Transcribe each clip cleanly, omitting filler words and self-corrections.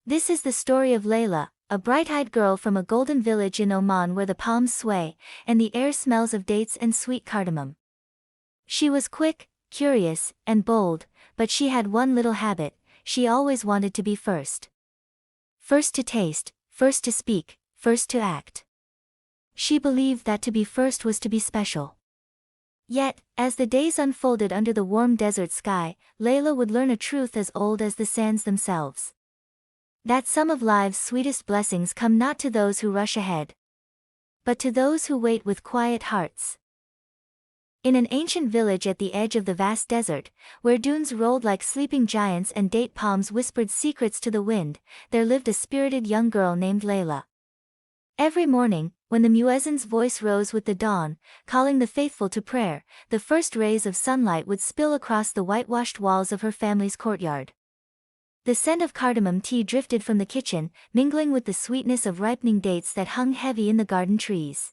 This is the story of Layla, a bright-eyed girl from a golden village in Oman where the palms sway, and the air smells of dates and sweet cardamom. She was quick, curious, and bold, but she had one little habit: she always wanted to be first. First to taste, first to speak, first to act. She believed that to be first was to be special. Yet, as the days unfolded under the warm desert sky, Layla would learn a truth as old as the sands themselves. That some of life's sweetest blessings come not to those who rush ahead, but to those who wait with quiet hearts. In an ancient village at the edge of the vast desert, where dunes rolled like sleeping giants and date palms whispered secrets to the wind, there lived a spirited young girl named Layla. Every morning, when the muezzin's voice rose with the dawn, calling the faithful to prayer, the first rays of sunlight would spill across the whitewashed walls of her family's courtyard. The scent of cardamom tea drifted from the kitchen, mingling with the sweetness of ripening dates that hung heavy in the garden trees.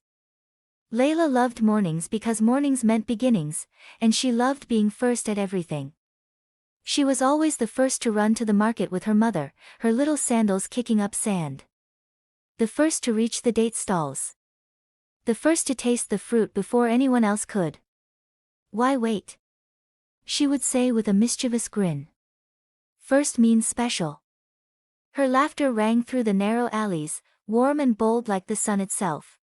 Layla loved mornings because mornings meant beginnings, and she loved being first at everything. She was always the first to run to the market with her mother, her little sandals kicking up sand. The first to reach the date stalls. The first to taste the fruit before anyone else could. "Why wait?" she would say with a mischievous grin. "First means special." Her laughter rang through the narrow alleys, warm and bold like the sun itself.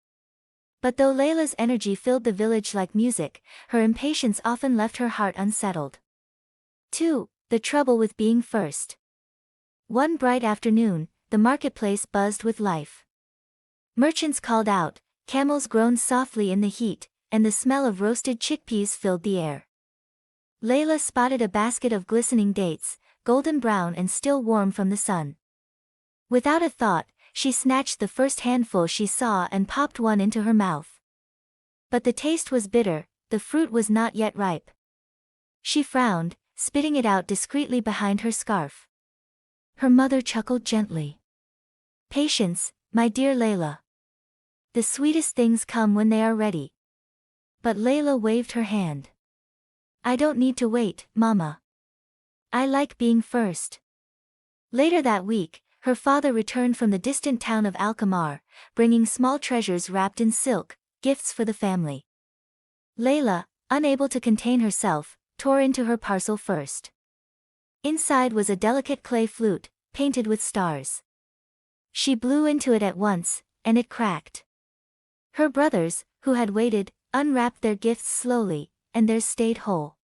But though Layla's energy filled the village like music, her impatience often left her heart unsettled. 2. The trouble with being first. One bright afternoon, the marketplace buzzed with life. Merchants called out, camels groaned softly in the heat, and the smell of roasted chickpeas filled the air. Layla spotted a basket of glistening dates, golden brown and still warm from the sun. Without a thought, she snatched the first handful she saw and popped one into her mouth. But the taste was bitter, the fruit was not yet ripe. She frowned, spitting it out discreetly behind her scarf. Her mother chuckled gently. "Patience, my dear Layla. The sweetest things come when they are ready." But Layla waved her hand. "I don't need to wait, Mama. I like being first." Later that week, her father returned from the distant town of Alkamar, bringing small treasures wrapped in silk, gifts for the family. Layla, unable to contain herself, tore into her parcel first. Inside was a delicate clay flute, painted with stars. She blew into it at once, and it cracked. Her brothers, who had waited, unwrapped their gifts slowly, and theirs stayed whole.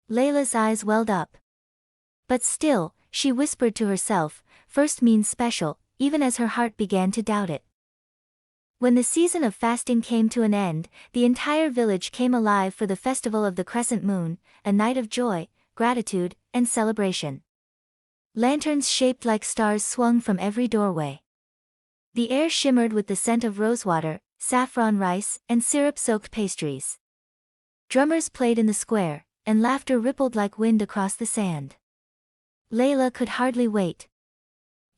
Layla's eyes welled up. But still, she whispered to herself, first means special, even as her heart began to doubt it. When the season of fasting came to an end, the entire village came alive for the festival of the crescent moon, a night of joy, gratitude, and celebration. Lanterns shaped like stars swung from every doorway. The air shimmered with the scent of rosewater, saffron rice, and syrup-soaked pastries. Drummers played in the square, and laughter rippled like wind across the sand. Layla could hardly wait.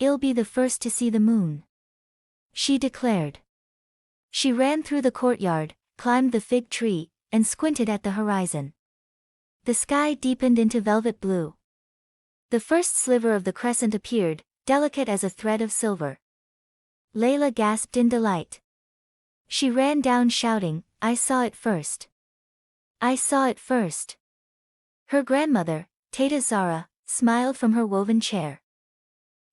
"I'll be the first to see the moon," she declared. She ran through the courtyard, climbed the fig tree, and squinted at the horizon. The sky deepened into velvet blue. The first sliver of the crescent appeared, delicate as a thread of silver. Layla gasped in delight. She ran down shouting, "I saw it first! I saw it first!" Her grandmother, Teta Zara, smiled from her woven chair.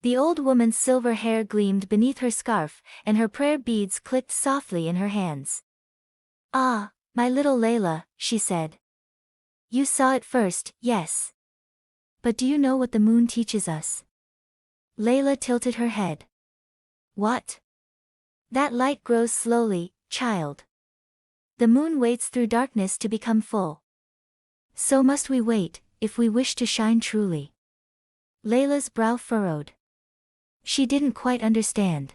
The old woman's silver hair gleamed beneath her scarf, and her prayer beads clicked softly in her hands. "Ah, my little Layla," she said. "You saw it first, yes. But do you know what the moon teaches us?" Layla tilted her head. "What?" "That light grows slowly, child. The moon waits through darkness to become full. So must we wait, if we wish to shine truly." Layla's brow furrowed. She didn't quite understand.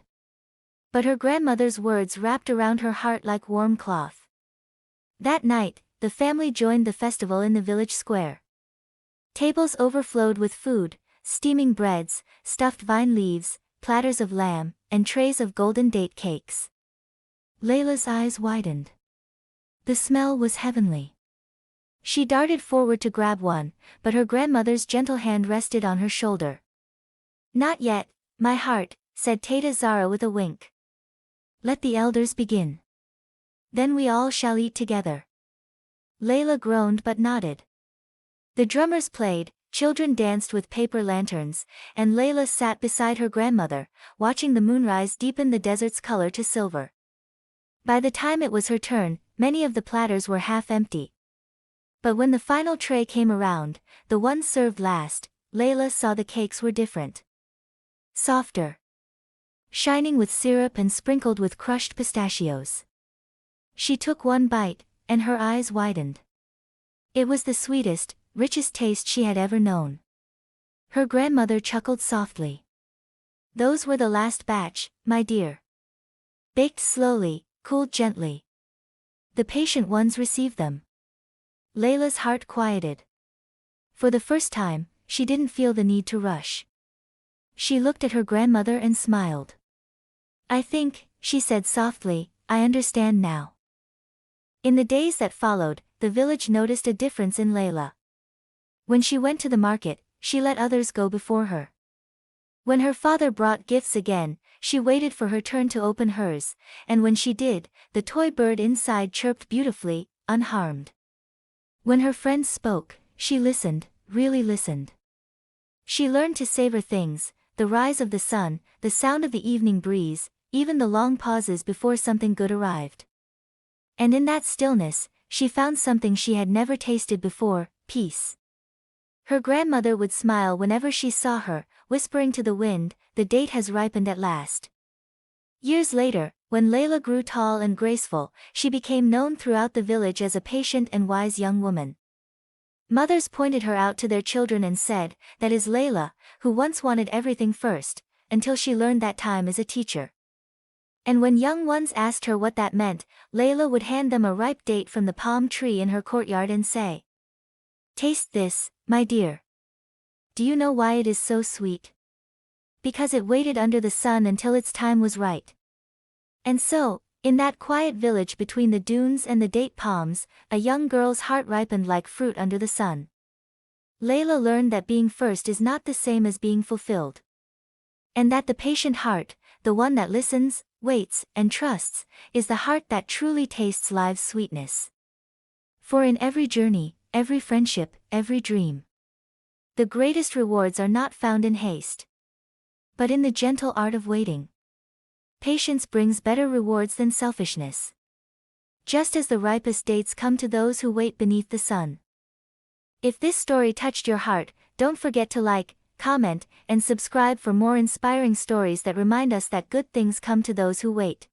But her grandmother's words wrapped around her heart like warm cloth. That night, the family joined the festival in the village square. Tables overflowed with food, steaming breads, stuffed vine leaves, platters of lamb, and trays of golden date cakes. Layla's eyes widened. The smell was heavenly. She darted forward to grab one, but her grandmother's gentle hand rested on her shoulder. "Not yet, my heart, said Teta Zara with a wink. Let the elders begin. Then we all shall eat together. Layla groaned but nodded. The drummers played, children danced with paper lanterns, and Layla sat beside her grandmother, watching the moonrise deepen the desert's color to silver. By the time it was her turn, many of the platters were half empty. But when the final tray came around, the one served last, Layla saw the cakes were different. Softer. Shining with syrup and sprinkled with crushed pistachios. She took one bite, and her eyes widened. It was the sweetest, richest taste she had ever known. Her grandmother chuckled softly. Those were the last batch, my dear. Baked slowly, cooled gently. The patient ones received them. Layla's heart quieted. For the first time, she didn't feel the need to rush. She looked at her grandmother and smiled. I think, she said softly, I understand now. In the days that followed, the village noticed a difference in Layla. When she went to the market, she let others go before her. When her father brought gifts again, she waited for her turn to open hers, and when she did, the toy bird inside chirped beautifully, unharmed. When her friends spoke, she listened, really listened. She learned to savor things, the rise of the sun, the sound of the evening breeze, even the long pauses before something good arrived. And in that stillness, she found something she had never tasted before, peace. Her grandmother would smile whenever she saw her, whispering to the wind, the date has ripened at last. Years later, when Layla grew tall and graceful, she became known throughout the village as a patient and wise young woman. Mothers pointed her out to their children and said, that is Layla, who once wanted everything first, until she learned that time is a teacher. And when young ones asked her what that meant, Layla would hand them a ripe date from the palm tree in her courtyard and say, taste this, my dear. Do you know why it is so sweet? Because it waited under the sun until its time was right. And so, in that quiet village between the dunes and the date palms, a young girl's heart ripened like fruit under the sun. Layla learned that being first is not the same as being fulfilled. And that the patient heart, the one that listens, waits, and trusts, is the heart that truly tastes life's sweetness. For in every journey, every friendship, every dream, the greatest rewards are not found in haste, but in the gentle art of waiting. Patience brings better rewards than selfishness. Just as the ripest dates come to those who wait beneath the sun. If this story touched your heart, don't forget to like, comment, and subscribe for more inspiring stories that remind us that good things come to those who wait.